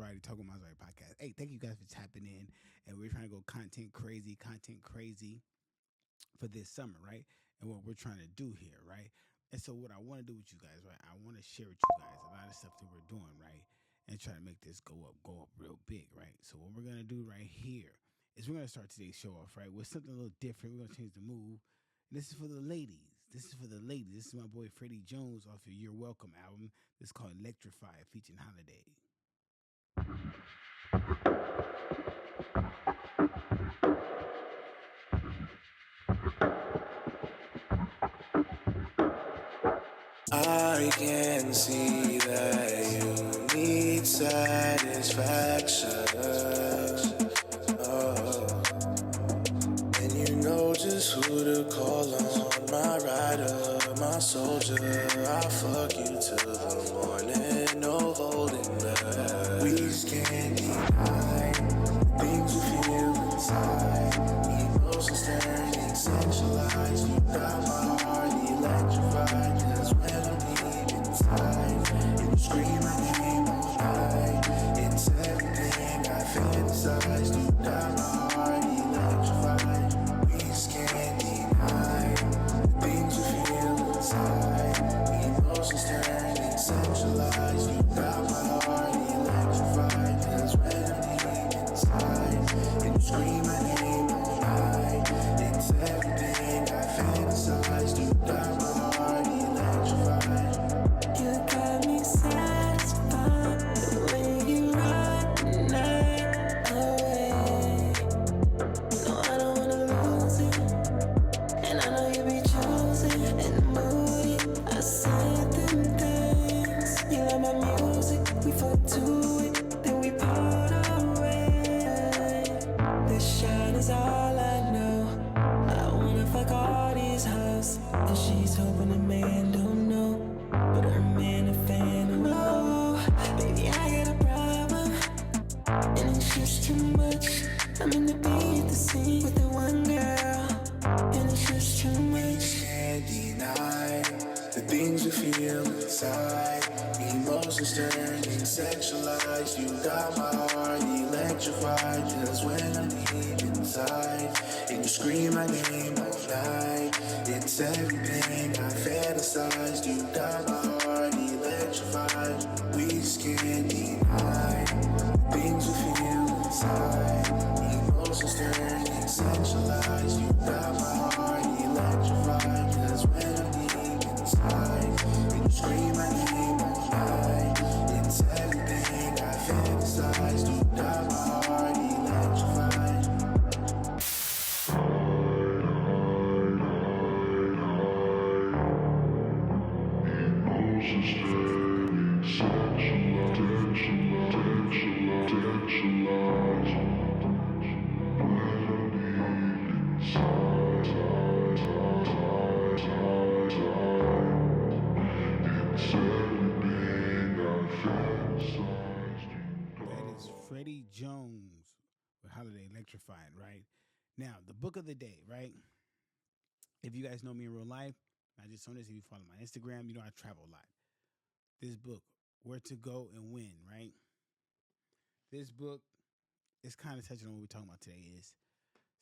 Maserati, Talking Maserati podcast. Hey, thank you guys for tapping in. And we're trying to go content crazy for this summer, right? And what we're trying to do here, right? And so, what I want to do with you guys, right? I want to share with you guys a lot of stuff that we're doing, right? And try to make this go up real big, right? So, what we're gonna do right here is we're gonna start today's show off, right, with something a little different. We're gonna change the move. And this is for the ladies. This is for the ladies. This is my boy Freddie Jones off of You're Welcome album. This is called Electrify, featuring Holiday. I can see that you need satisfaction. Oh. And you know just who to call on. My rider, my soldier. I'll fuck you till the morning. No holding back. We just can't deny things we feel inside. Emotions turning sexualized. You got my heart electrified. Cause when I'm deep inside, you scream my name all night. It's everything I fantasize. You got my heart electrified. We just can't deny the things we feel inside. Emotions turning sexualized. You got my heart electrified. Cause when I'm deep inside, you scream my name all night. It's everything I fantasize. You got my heart electrified. You got me satisfied the way you ride the night away. No, I don't wanna lose it, and I know you be choosing and moody. I said them things. You love my music, we fuck to it, then we part away. The shine is all I know. I wanna fuck all these hoes, and she's hoping a man don't know. But her man a fan of oh, baby, I got a problem, and it's just too much. I'm in the beat at the scene with the one girl, and it's just too much. Can't deny the things we feel inside. Emotions turning sexualized. You got my heart electrified. Cause when I'm deep inside, and you scream my name all night, it's everything I fantasized. You got my heart electrified. We just can't deny the things we feel inside. Emotions turning sexualized. You got my heart electrified. Cause when I'm deep inside, and you scream my name all night, it's everything I fantasized. You got my heart electrified. That is Freddie Jones with Holiday Electrified, right? Now, the book of the day, right? If you guys know me in real life, not just on this, if you follow my Instagram, you know I travel a lot. This book, Where to Go and When, right? This book is kind of touching on what we're talking about today is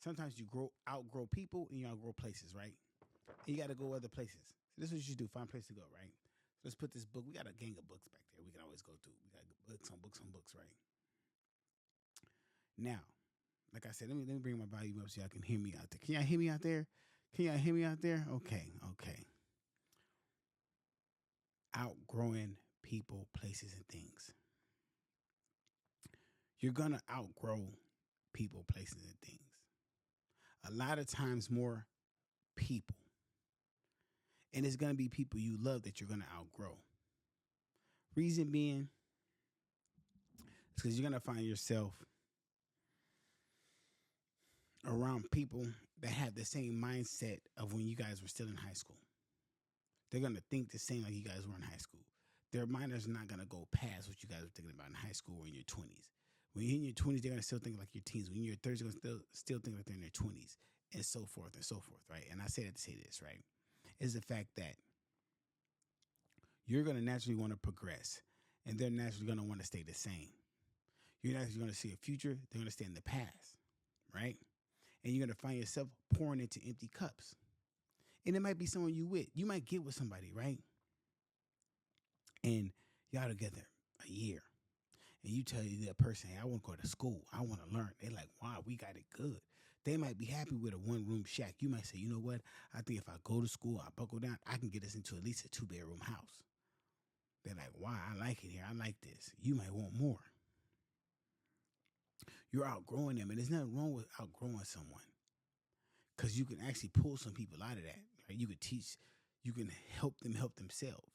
sometimes you outgrow people and you outgrow places, right? And you got to go other places. So this is what you should do, find a place to go, right? So let's put this book, we got a gang of books back there we can always go through. We got books on books, right? Now, like I said, let me bring my volume up so y'all can hear me out there. Can y'all hear me out there? Can y'all hear me out there? Okay. Outgrowing people, places, and things. You're going to outgrow people, places, and things. A lot of times more people. And it's going to be people you love that you're going to outgrow. Reason being, it's because you're going to find yourself around people that have the same mindset of when you guys were still in high school. They're going to think the same like you guys were in high school. Their mind is not going to go past what you guys were thinking about in high school or in your 20s. When you're in your 20s, they're going to still think like your teens. When you're in your 30s, they're going to still think like they're in their 20s, and so forth, right? And I say that to say this, right? Is the fact that you're going to naturally want to progress, and they're naturally going to want to stay the same. You're not actually going to see a future. They're going to stay in the past, right? And you're going to find yourself pouring into empty cups. And it might be someone you with. You might get with somebody, right? And y'all together a year. And you tell that person, hey, I want to go to school. I want to learn. They're like, wow, we got it good. They might be happy with a one-room shack. You might say, you know what? I think if I go to school, I buckle down, I can get us into at least a 2-bedroom house. They're like, wow, I like it here. I like this. You might want more. You're outgrowing them. And there's nothing wrong with outgrowing someone. Because you can actually pull some people out of that. Right? You can teach, you can help them help themselves.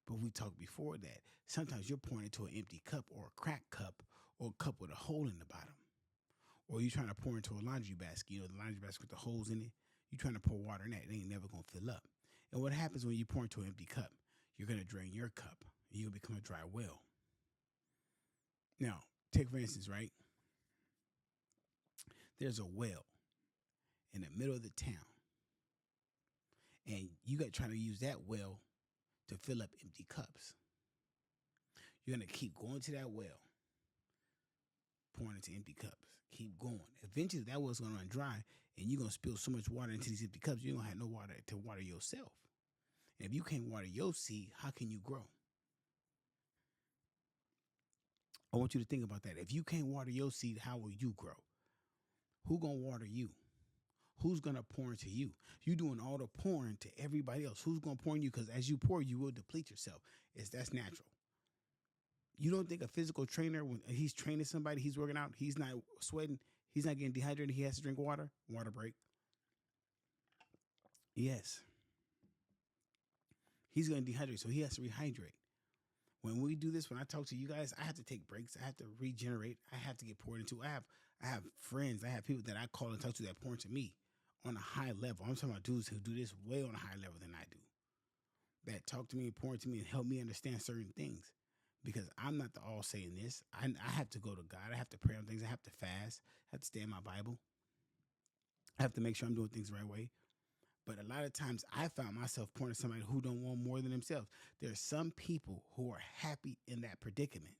But we talked before that. Sometimes you're pouring into an empty cup or a cracked cup or a cup with a hole in the bottom. Or you're trying to pour into a laundry basket. You know, the laundry basket with the holes in it. You're trying to pour water in that. It ain't never going to fill up. And what happens when you pour into an empty cup? You're going to drain your cup. And you'll become a dry well. Now, take for instance, right? There's a well in the middle of the town. And you got trying to use that well to fill up empty cups. You're going to keep going to that well, pouring into empty cups. Keep going. Eventually, that well's going to run dry, and you're going to spill so much water into these empty cups, you're going to have no water to water yourself. And if you can't water your seed, how can you grow? I want you to think about that. If you can't water your seed, how will you grow? Who's going to water you? Who's going to pour into you? You're doing all the pouring to everybody else. Who's going to pour in you? Because as you pour, you will deplete yourself. That's natural. You don't think a physical trainer, when he's training somebody, he's working out, he's not sweating, he's not getting dehydrated, he has to drink water? Water break. Yes. He's going to dehydrate, so he has to rehydrate. When we do this, when I talk to you guys, I have to take breaks. I have to regenerate. I have to get poured into. I have friends. I have people that I call and talk to that pour into me on a high level. I'm talking about dudes who do this way on a higher level than I do. That talk to me and pour into me and help me understand certain things. Because I'm not the all saying this. I have to go to God. I have to pray on things. I have to fast. I have to stay in my Bible. I have to make sure I'm doing things the right way. But a lot of times I found myself pouring to somebody who don't want more than themselves. There are some people who are happy in that predicament.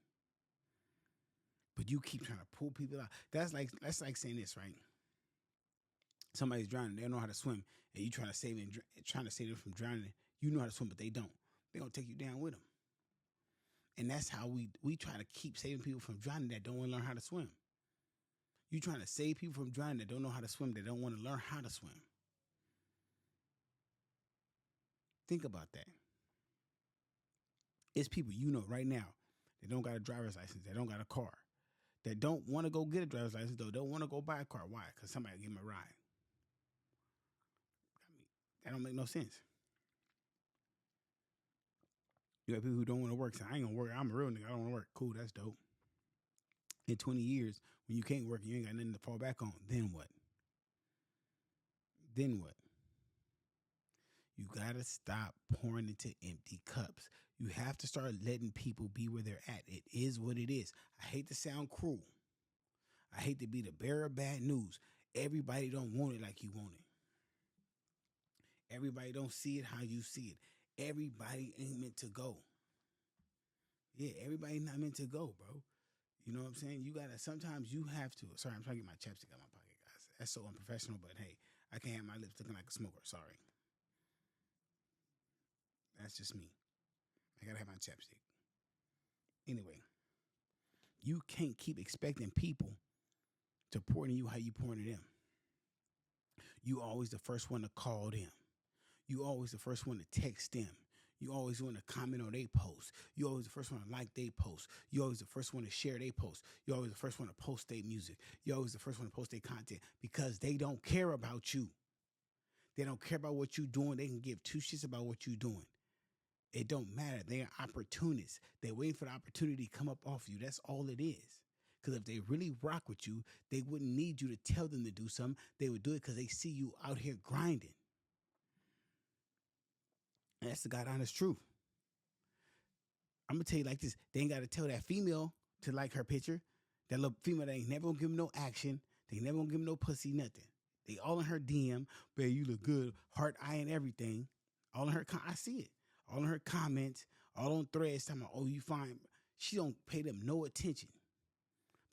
But you keep trying to pull people out. That's like saying this, right? Somebody's drowning. They don't know how to swim. And you trying to save them from drowning. You know how to swim, but they don't. They're going to take you down with them. And that's how we try to keep saving people from drowning that don't want to learn how to swim. You trying to save people from drowning that don't know how to swim, that don't want to learn how to swim. Think about that. It's people you know right now that don't got a driver's license, that don't got a car, that don't want to go get a driver's license, though, don't want to go buy a car. Why? Because somebody give them a ride. That don't make no sense. You got people who don't want to work. Say, I ain't going to work. I'm a real nigga. I don't want to work. Cool, that's dope. In 20 years, when you can't work and you ain't got nothing to fall back on, then what? Then what? You got to stop pouring into empty cups. You have to start letting people be where they're at. It is what it is. I hate to sound cruel. I hate to be the bearer of bad news. Everybody don't want it like you want it. Everybody don't see it how you see it. Everybody ain't meant to go. Yeah, everybody not meant to go, bro. You know what I'm saying? You gotta, sometimes you have to. Sorry, I'm trying to get my chapstick out of my pocket, guys. That's so unprofessional, but hey, I can't have my lips looking like a smoker. Sorry. That's just me. I gotta have my chapstick. Anyway, you can't keep expecting people to pour into you how you pour into them. You always the first one to call them. You always the first one to text them. You always want to comment on their post. You always the first one to like their post. You always the first one to share their post. You always the first one to post their music. You always the first one to post their content because they don't care about you. They don't care about what you're doing. They can give two shits about what you're doing. It don't matter. They are opportunists. They're waiting for the opportunity to come up off you. That's all it is. Because if they really rock with you, they wouldn't need you to tell them to do something. They would do it because they see you out here grinding. And that's the God honest truth. I'm going to tell you like this. They ain't got to tell that female to like her picture. That little female that ain't never going to give them no action. They ain't never going to give them no pussy, nothing. They all in her DM. Babe, you look good. Heart, eye, and everything. All in her, I see it. All in her comments. All on threads. Talking about, oh, you fine. She don't pay them no attention.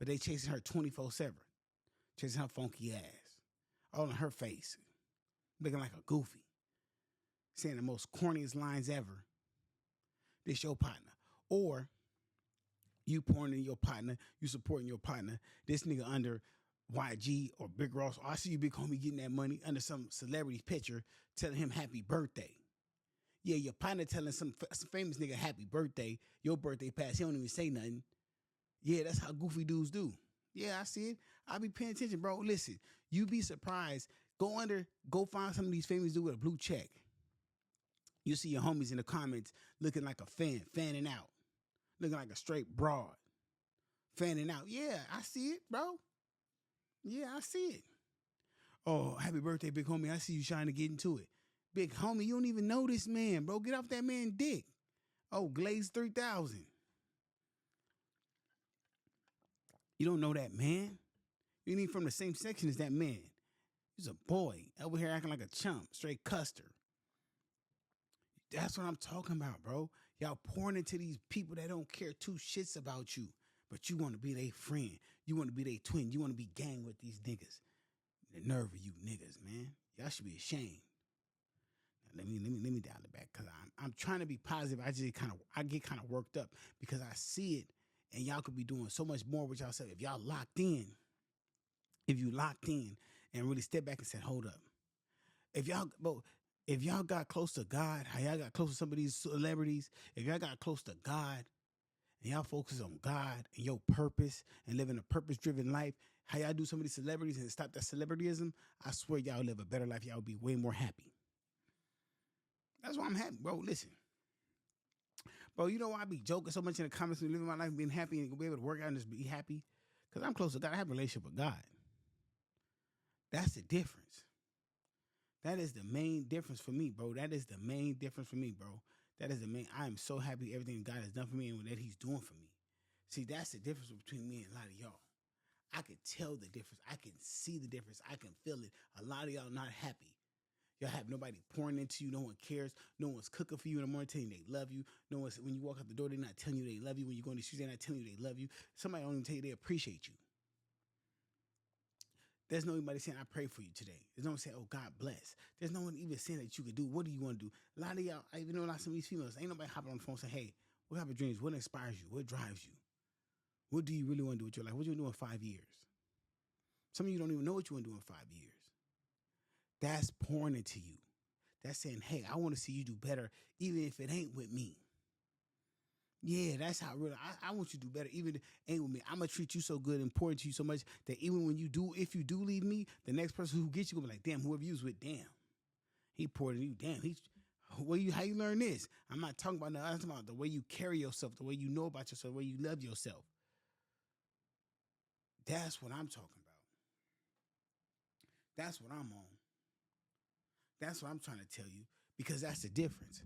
but they chasing her 24/7, chasing her funky ass, all in her face, looking like a goofy, saying the most corniest lines ever. This your partner, or you pouring in your partner, you supporting your partner. This nigga under YG or Big Ross. I see you, big homie, getting that money under some celebrity picture, telling him happy birthday. Yeah, your partner telling some famous nigga happy birthday. Your birthday passed. He don't even say nothing. Yeah, that's how goofy dudes do. Yeah, I see it. I be paying attention, bro. Listen, you be surprised. Go find some of these famous dudes with a blue check. You see your homies in the comments looking like a fanning out, looking like a straight broad, fanning out. Yeah, I see it, bro. Yeah, I see it. Oh, happy birthday, big homie. I see you trying to get into it. Big homie, you don't even know this man, bro. Get off that man dick. Oh, Glaze 3000. You don't know that man. You ain't from the same section as that man. He's a boy over here acting like a chump, straight custer. That's what I'm talking about, bro. Y'all pouring into these people that don't care two shits about you, but you want to be their friend. You want to be their twin. You want to be gang with these niggas. The nerve of you niggas, man. Y'all should be ashamed. Now, let me dial it back, because I'm trying to be positive. I get kind of worked up because I see it, and y'all could be doing so much more with y'all. If y'all locked in, if you locked in and really step back and said, hold up. If y'all got close to God, how y'all got close to some of these celebrities, if y'all got close to God and y'all focus on God and your purpose and living a purpose-driven life, how y'all do some of these celebrities and stop that celebrityism, I swear y'all live a better life. Y'all will be way more happy. That's why I'm happy, bro. Listen. Bro, you know why I be joking so much in the comments and living my life being happy and be able to work out and just be happy? Because I'm close to God. I have a relationship with God. That's the difference. That is the main difference for me, bro. That is the main difference for me, bro. I am so happy everything God has done for me and that he's doing for me. See, that's the difference between me and a lot of y'all. I can tell the difference. I can see the difference. I can feel it. A lot of y'all not happy. Y'all have nobody pouring into you. No one cares. No one's cooking for you in the morning telling you they love you. No one's, when you walk out the door, they're not telling you they love you. When you go in the streets, they're not telling you they love you. Somebody don't even tell you they appreciate you. There's nobody saying, I pray for you today. There's no one saying, oh, God bless. There's no one even saying that you can do. What do you want to do? A lot of y'all, I even know some of these females, ain't nobody hopping on the phone saying, hey, what type of dreams? What inspires you? What drives you? What do you really want to do with your life? What you want to do in 5 years? Some of you don't even know what you want to do in 5 years. That's pouring into you. That's saying, hey, I want to see you do better, even if it ain't with me. Yeah, that's how real. I want you to do better, even if it ain't with me. I'm going to treat you so good and pour into you so much that even when if you do leave me, the next person who gets you will be like, damn, whoever you was with, damn. He poured into you, damn. How you learn this? I'm not talking about that. I'm talking about the way you carry yourself, the way you know about yourself, the way you love yourself. That's what I'm talking about. That's what I'm on. That's what I'm trying to tell you, because that's the difference.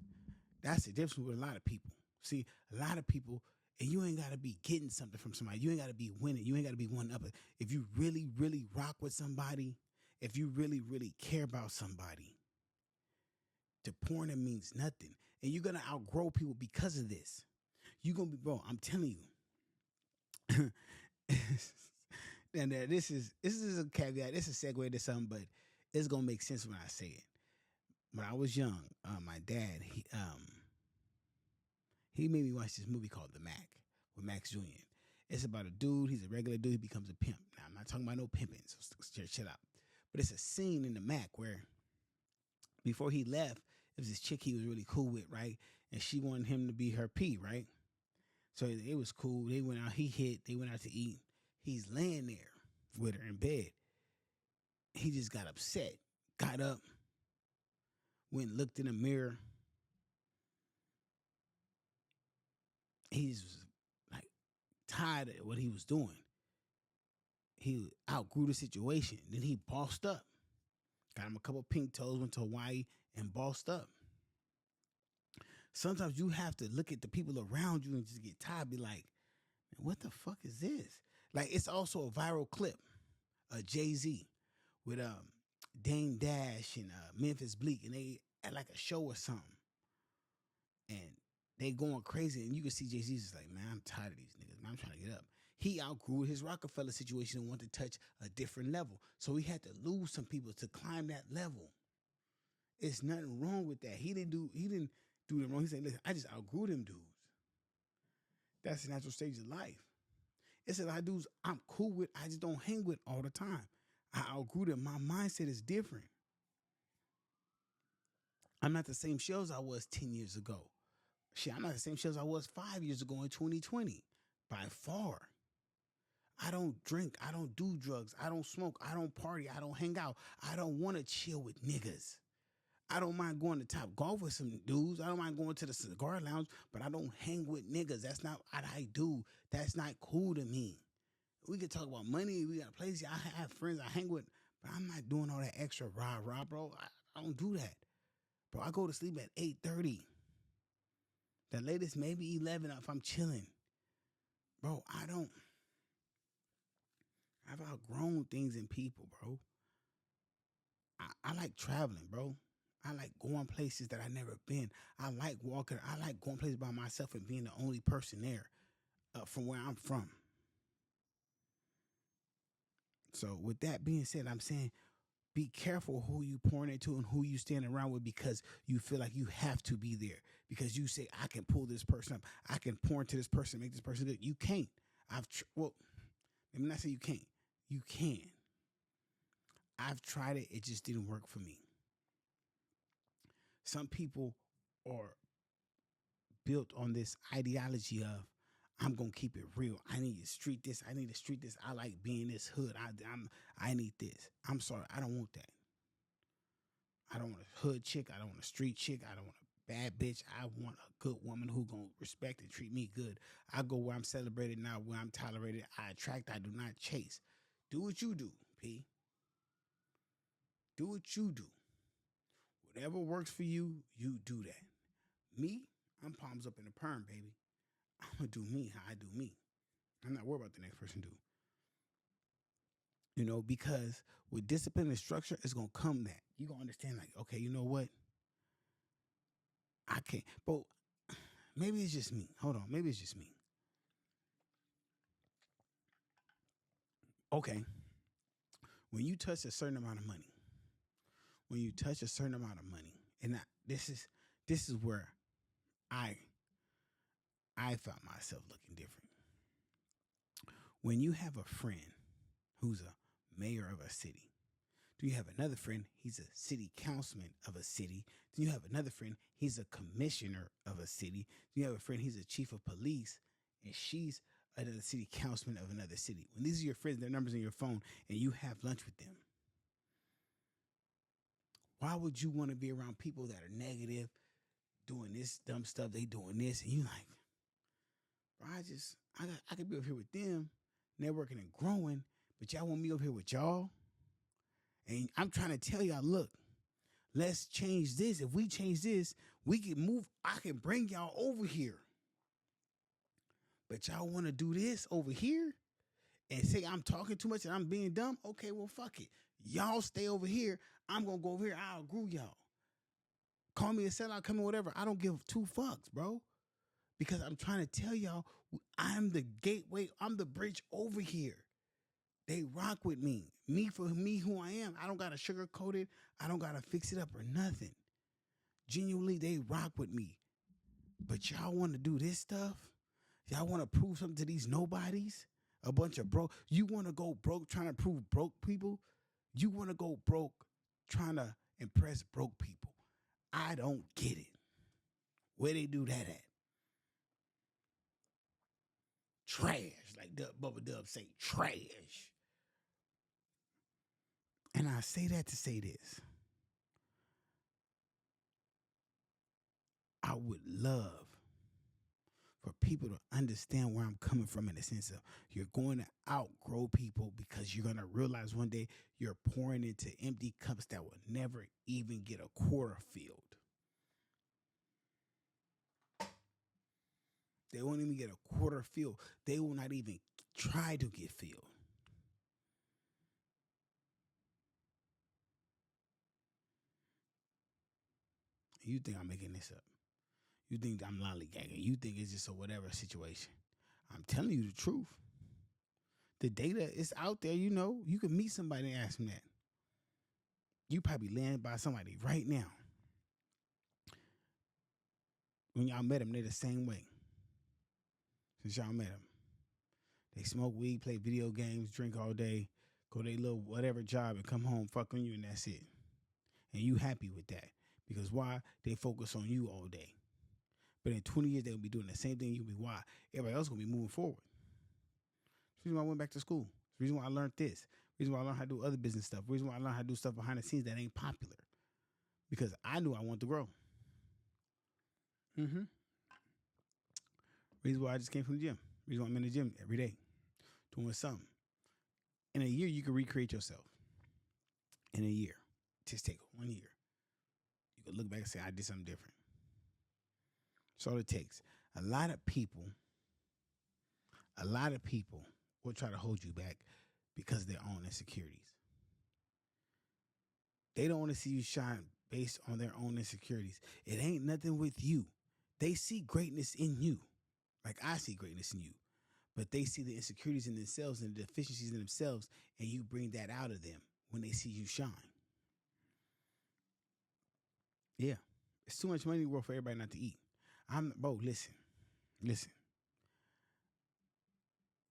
That's the difference with a lot of people. See, a lot of people, and you ain't got to be getting something from somebody. You ain't got to be winning. You ain't got to be one up. If you really, really rock with somebody, if you really, really care about somebody, to pouring them means nothing. And you're going to outgrow people because of this. You're going to be, bro, I'm telling you. And this is a caveat. This is a segue to something, but it's going to make sense when I say it. When I was young, my dad, he made me watch this movie called The Mac with Max Julian. It's about a dude. He's a regular dude. He becomes a pimp. Now, I'm not talking about no pimping, so shut up. But it's a scene in The Mac where before he left, it was this chick he was really cool with, right? And she wanted him to be her P, right? So it was cool. They went out. They went out to eat. He's laying there with her in bed. He just got upset, got up, went and looked in the mirror. He's like tired of what he was doing. He outgrew the situation. Then he bossed up. Got him a couple pink toes, went to Hawaii and bossed up. Sometimes you have to look at the people around you and just get tired, be like, man, what the fuck is this? Like, it's also a viral clip of Jay-Z with Dame Dash and Memphis Bleak, and they at like a show or something. And they going crazy, and you can see Jay-Z's just like, man, I'm tired of these niggas, man. I'm trying to get up. He outgrew his Rockefeller situation and wanted to touch a different level. So he had to lose some people to climb that level. It's nothing wrong with that. He didn't do it wrong. He said, listen, I just outgrew them dudes. That's the natural stage of life. It's a lot of dudes I'm cool with, I just don't hang with all the time. I outgrew them. My mindset is different. I'm not the same shells I was 10 years ago. Shit, I'm not the same shells I was 5 years ago in 2020. By far. I don't drink. I don't do drugs. I don't smoke. I don't party. I don't hang out. I don't want to chill with niggas. I don't mind going to Top Golf with some dudes. I don't mind going to the cigar lounge, but I don't hang with niggas. That's not what I do. That's not cool to me. We can talk about money. We got places. I have friends I hang with, but I'm not doing all that extra rah, bro. I don't do that. Bro, I go to sleep at 8:30. The latest maybe 11 if I'm chilling. Bro, I've outgrown things in people, bro. I like traveling, bro. I like going places that I never been. I like walking. I like going places by myself and being the only person there from where I'm from. So with that being said, I'm saying be careful who you pouring into and who you stand around with because you feel like you have to be there. Because you say, I can pull this person up. I can pour into this person, make this person good. You can't. Well, let me not say you can't. You can. I've tried it. It just didn't work for me. Some people are built on this ideology of, I'm going to keep it real. I need to street this. I need to street this. I like being this hood. I need this. I'm sorry. I don't want that. I don't want a hood chick. I don't want a street chick. I don't want a bad bitch. I want a good woman who going to respect and treat me good. I go where I'm celebrated, not where I'm tolerated. I attract. I do not chase. Do what you do, P. Do what you do. Whatever works for you, you do that. Me, I'm palms up in the perm, baby. I'm going to do me how I do me. I'm not worried about the next person do. You know, because with discipline and structure, it's going to come that. You're going to understand, like, okay, you know what? I can't. But maybe it's just me. Hold on. Maybe it's just me. Okay. When you touch a certain amount of money, and this is where I found myself looking different. When you have a friend who's a mayor of a city, do you have another friend, he's a city councilman of a city? Do you have another friend, he's a commissioner of a city? Do you have a friend, he's a chief of police, and she's another city councilman of another city? When these are your friends, their numbers in your phone, and you have lunch with them, why would you want to be around people that are negative, doing this dumb stuff, they doing this, and you like, bro, I could be over here with them, networking and growing, but y'all want me over here with y'all? And I'm trying to tell y'all, look, let's change this. If we change this, we can move. I can bring y'all over here. But y'all want to do this over here and say I'm talking too much and I'm being dumb? Okay, well, fuck it. Y'all stay over here. I'm going to go over here. I'll agree y'all. Call me a sellout, come in, whatever. I don't give two fucks, bro. Because I'm trying to tell y'all, I'm the gateway. I'm the bridge over here. They rock with me. Me for me who I am. I don't got to sugarcoat it. I don't got to fix it up or nothing. Genuinely, they rock with me. But y'all want to do this stuff? Y'all want to prove something to these nobodies? A bunch of broke. You want to go broke trying to prove broke people? You want to go broke trying to impress broke people? I don't get it. Where they do that at? Trash. Like Bubba Dub say, trash. And I say that to say this. I would love for people to understand where I'm coming from in the sense of you're going to outgrow people because you're going to realize one day you're pouring into empty cups that will never even get a quarter filled. They won't even get a quarter filled. They will not even try to get filled. You think I'm making this up. You think I'm lollygagging. You think it's just a whatever situation. I'm telling you the truth. The data is out there. You know, you can meet somebody and ask them that. You probably land by somebody right now. When y'all met them, they're the same way. Since y'all met them, they smoke weed, play video games, drink all day, go their little whatever job, and come home, fuck on you, and that's it. And you happy with that. Because why? They focus on you all day. But in 20 years, they'll be doing the same thing. You'll be why? Everybody else going to be moving forward. That's the reason why I went back to school. The reason why I learned this. The reason why I learned how to do other business stuff. The reason why I learned how to do stuff behind the scenes that ain't popular. Because I knew I wanted to grow. Reason why I just came from the gym. Reason why I'm in the gym every day. Doing something. In a year, you can recreate yourself. In a year. Just take 1 year. You can look back and say, I did something different. That's all it takes. A lot of people will try to hold you back because of their own insecurities. They don't want to see you shine based on their own insecurities. It ain't nothing with you. They see greatness in you. Like I see greatness in you. But they see the insecurities in themselves and the deficiencies in themselves, and you bring that out of them when they see you shine. Yeah. It's too much money in the world for everybody not to eat. Bro, listen.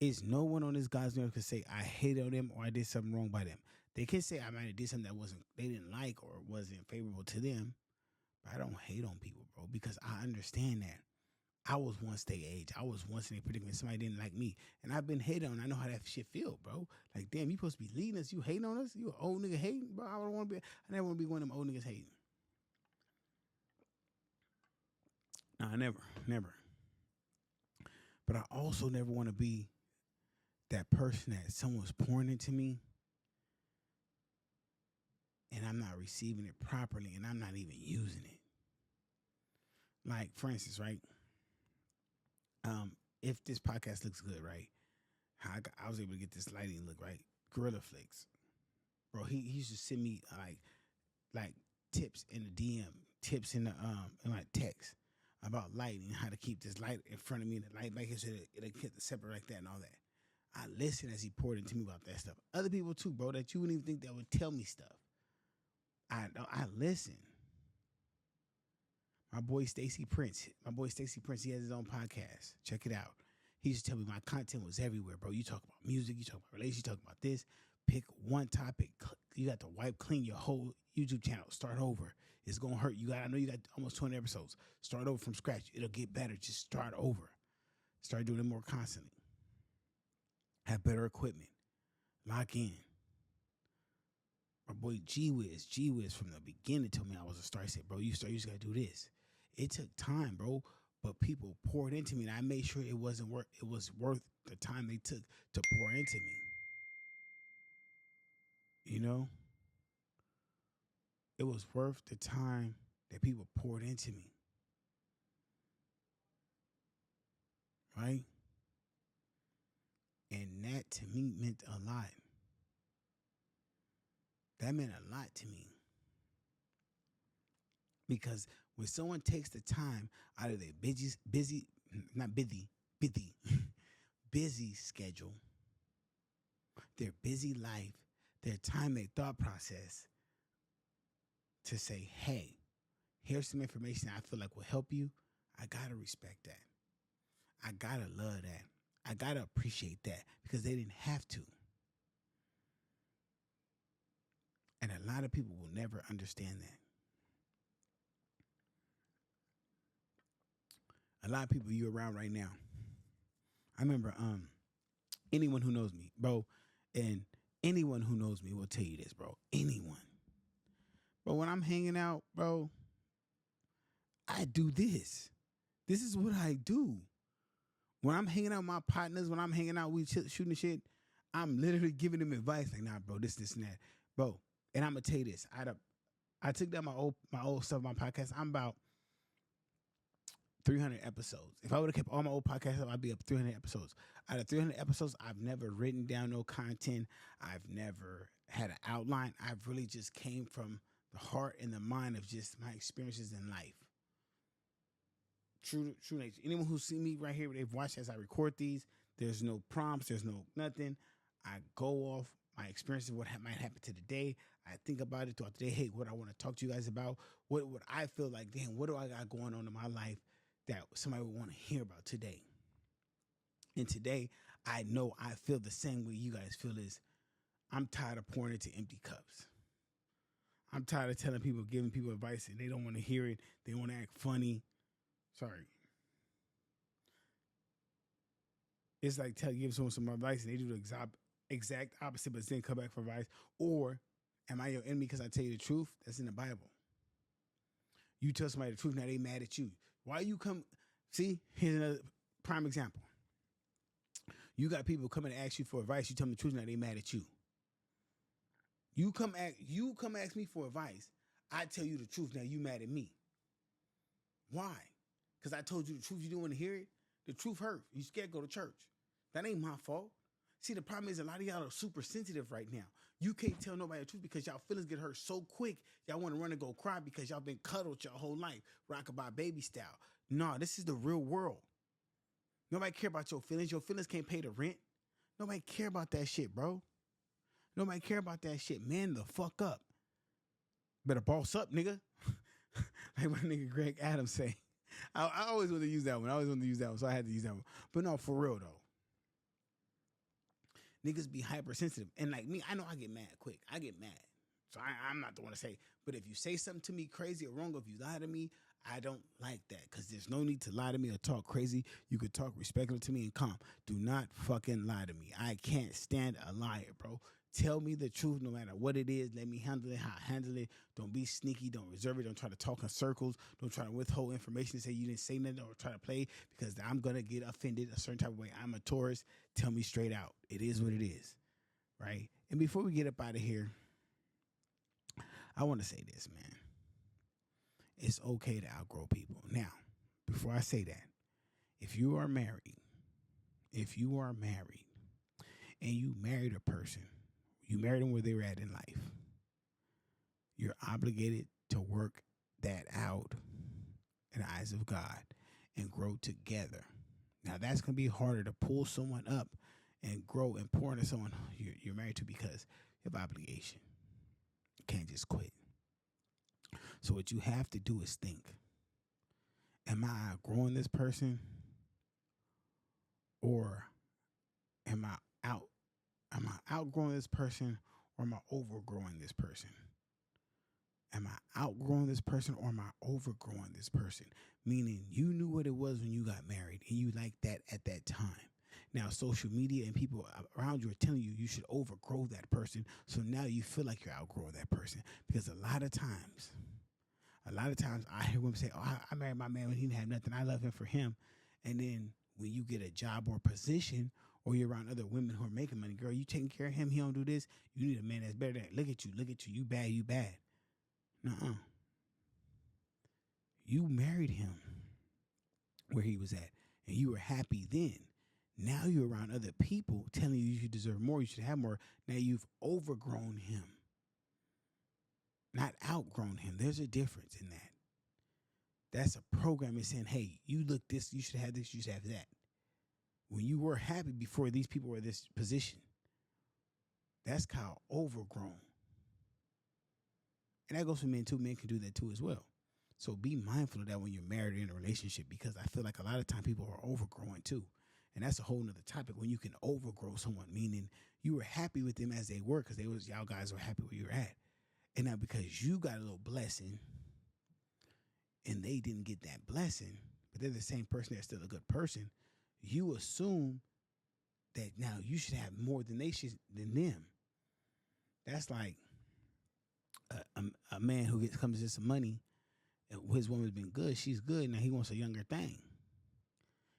Is no one on this God's earth can say I hate on them or I did something wrong by them. They can say I might have did something that they didn't like or wasn't favorable to them, but I don't hate on people, bro, because I understand that. I was once their age. I was once in a predicament. Somebody didn't like me, and I've been hated on. I know how that shit feel, bro. Like, damn, you supposed to be leading us. You hating on us? You an old nigga hating, bro? I never want to be one of them old niggas hating. No, I never. But I also never want to be that person that someone's pouring into me and I'm not receiving it properly and I'm not even using it. Like, for instance, right? If this podcast looks good, right? I was able to get this lighting look right. Gorilla Flicks, bro. He used to send me like tips in the DM, tips in the in my text about lighting, how to keep this light in front of me, and the light back here so it'll get separate like that and all that. I listened as he poured into me about that stuff. Other people too, bro, that you wouldn't even think that would tell me stuff. I listen. My boy Stacy Prince, he has his own podcast. Check it out. He used to tell me my content was everywhere, bro. You talk about music, you talk about relationships, you talk about this. Pick one topic. You got to wipe clean your whole YouTube channel. Start over. It's gonna hurt. I know you got almost 20 episodes. Start over from scratch. It'll get better. Just start over. Start doing it more constantly. Have better equipment. Lock in. My boy G Wiz from the beginning told me I was a star. He said, bro, you just gotta do this. It took time, bro, but people poured into me, and I made sure it was worth the time they took to pour into me. You know? It was worth the time that people poured into me. Right? And that to me meant a lot. That meant a lot to me. Because when someone takes the time out of their busy schedule, their busy life, their time, their thought process, to say, hey, here's some information I feel like will help you, I gotta respect that. I gotta love that. I gotta appreciate that because they didn't have to. And a lot of people will never understand that. A lot of people you're around right now. I remember anyone who knows me, bro, and anyone who knows me will tell you this, bro. Anyone. But when I'm hanging out, bro, I do this. This is what I do. When I'm hanging out with my partners, when I'm hanging out, we shooting shit, I'm literally giving them advice. Like, nah, bro, this, and that. Bro, and I'm going to tell you this. I took down my old stuff, my podcast. I'm about 300 episodes. If I would have kept all my old podcasts up, I'd be up 300 episodes. Out of 300 episodes, I've never written down no content. I've never had an outline. I've really just came from the heart and the mind of just my experiences in life. True nature. Anyone who's seen me right here, they've watched as I record these. There's no prompts. There's no nothing. I go off my experiences, what might happen to the day. I think about it throughout the day. Hey, what I want to talk to you guys about. What I feel like, damn, what do I got going on in my life that somebody would want to hear about today? And today, I know I feel the same way you guys feel is I'm tired of pouring into empty cups. I'm tired of telling people, giving people advice, and they don't want to hear it. They want to act funny. Sorry. It's like give someone some advice, and they do the exact opposite, but then come back for advice. Or, am I your enemy because I tell you the truth? That's in the Bible. You tell somebody the truth, now they mad at you. Why you come? See, here's another prime example. You got people coming to ask you for advice. You tell them the truth, now they mad at you. You come ask me for advice. I tell you the truth, now you mad at me. Why? Because I told you the truth, you didn't want to hear it. The truth hurt. You scared to go to church. That ain't my fault. See, the problem is a lot of y'all are super sensitive right now. You can't tell nobody the truth because y'all feelings get hurt so quick. Y'all want to run and go cry because y'all been cuddled your whole life, rockabye baby style. Nah, this is the real world. Nobody care about your feelings. Your feelings can't pay the rent. Nobody care about that shit, bro. Nobody care about that shit. Man, the fuck up. Better boss up, nigga. Like my nigga Greg Adams say. I always want to use that one. So I had to use that one. But no, for real though. Niggas be hypersensitive. And like me, I know I get mad quick. I get mad. So I'm not the one to say. But if you say something to me crazy or wrong, or if you lie to me, I don't like that. Because there's no need to lie to me or talk crazy. You could talk respectful to me and calm. Do not fucking lie to me. I can't stand a liar, bro. Tell me the truth no matter what it is. Let me handle it how I handle it. Don't be sneaky. Don't reserve it. Don't try to talk in circles. Don't try to withhold information and say you didn't say nothing or try to play because I'm going to get offended a certain type of way. I'm a tourist. Tell me straight out. It is what it is, right? And before we get up out of here, I want to say this, man. It's okay to outgrow people. Now, before I say that, if you are married and you married a person, you married them where they were at in life, you're obligated to work that out in the eyes of God and grow together. Now, that's going to be harder to pull someone up and grow and pour into someone you're married to because you have obligation. You can't just quit. So what you have to do is think, am I outgrowing this person or am I outgrowing this person or am I overgrowing this person? Am I outgrowing this person or am I overgrowing this person? Meaning you knew what it was when you got married and you liked that at that time. Now, social media and people around you are telling you you should overgrow that person. So now you feel like you're outgrowing that person because a lot of times I hear women say, oh, I married my man when he didn't have nothing. I love him for him. And then when you get a job or position or you're around other women who are making money, girl, you taking care of him. He don't do this. You need a man that's better than that. Look at you. You bad. Nuh-uh. You married him where he was at and you were happy then. Now you're around other people telling you you deserve more, you should have more. Now you've overgrown him. Not outgrown him. There's a difference in that. That's a program that's saying, hey, you look this, you should have this, you should have that. When you were happy before these people were in this position, that's called overgrown. And that goes for men too. Men can do that too as well. So be mindful of that when you're married or in a relationship because I feel like a lot of time people are overgrowing too. And that's a whole nother topic when you can overgrow someone, meaning you were happy with them as they were because y'all guys were happy where you were at. And now because you got a little blessing and they didn't get that blessing, but they're the same person, they're still a good person, you assume that now you should have more than them. That's like a man who comes to some money and his woman's been good, she's good, now he wants a younger thing.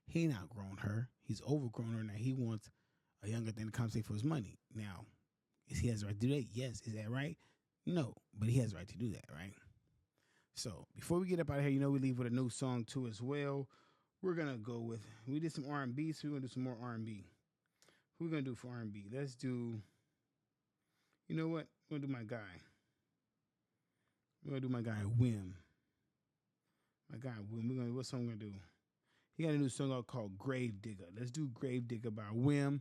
He ain't outgrown her. He's overgrown her. Now he wants a younger thing to compensate for his money. Now, he has the right to do that? Yes. Is that right? No. But he has the right to do that, right? So, before we get up out of here, we leave with a new song, too, as well. We're going to go with, we did some R&B, so we're going to do some more R&B. Who we going to do for R&B? Let's do, you know what? We're going to do my guy. We're going to do my guy, Wim. My guy, Wim. What song we're going to do? He got a new song out called Grave Digger. Let's do Grave Digger by Wim.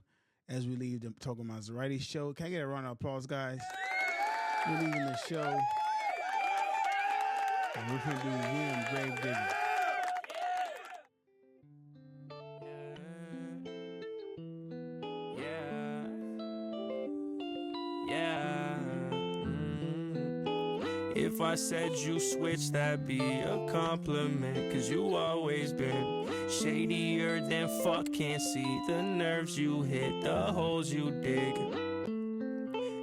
as we leave the Talking Maserati show. Can I get a round of applause, guys? We're leaving the show. And we're going to do William Gravedigger. If I said you switch, that'd be a compliment. Cause you always been shadier than fuck. Can't see the nerves you hit, the holes you dig.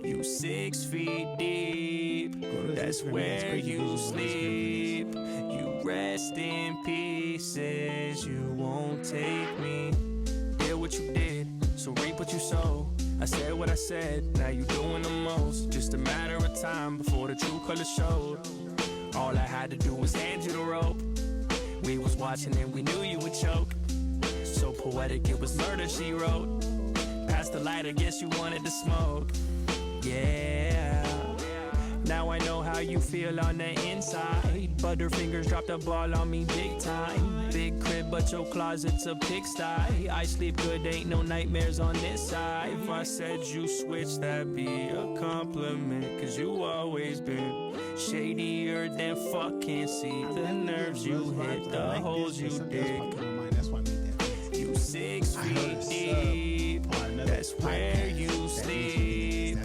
You 6 feet deep, that's where you sleep. You rest in pieces, you won't take me. Did what you did, so reap what you sow. I said what I said, now you doing the most. Just a matter of time before the true color showed. All I had to do was hand you the rope. We was watching and we knew you would choke. So poetic, it was murder she wrote. Past the light, I guess you wanted to smoke. Yeah. Now I know how you feel on the inside. Butterfingers dropped the ball on me big time. Big crib, but your closet's a pigsty. I sleep good, ain't no nightmares on this side. If I said you switch, that'd be a compliment. Cause you always been shadier than fuck. Can't see the nerves you hit, the holes you dig. You 6 feet deep, that's where you sleep.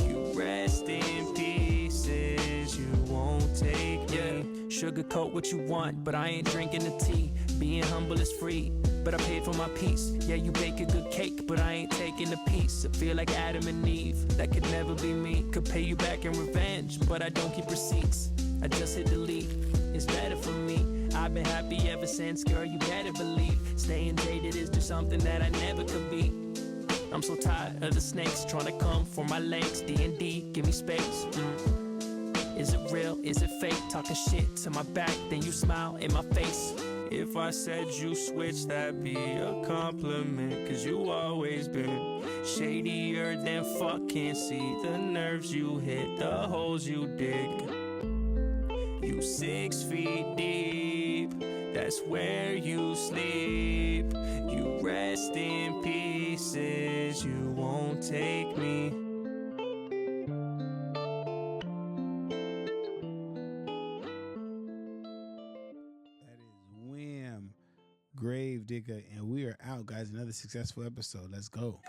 You rest in pieces, you won't take me. Sugarcoat what you want, but I ain't drinking the tea. Being humble is free, but I paid for my piece. Yeah, you bake a good cake, but I ain't taking the piece. I feel like Adam and Eve, that could never be me. Could pay you back in revenge, but I don't keep receipts. I just hit delete, it's better for me. I've been happy ever since, girl, you better believe. Staying dated is just something that I never could be. I'm so tired of the snakes trying to come for my legs. D&D, give me space. Is it real? Is it fake? Talking shit to my back, then you smile in my face. If I said you switch, that'd be a compliment. Cause you always been shadier than fuck. Can't see the nerves you hit, the holes you dig. You 6 feet deep, that's where you sleep. You rest in pieces, you won't take me. Gravedigger, and we are out, guys. Another successful episode. Let's go.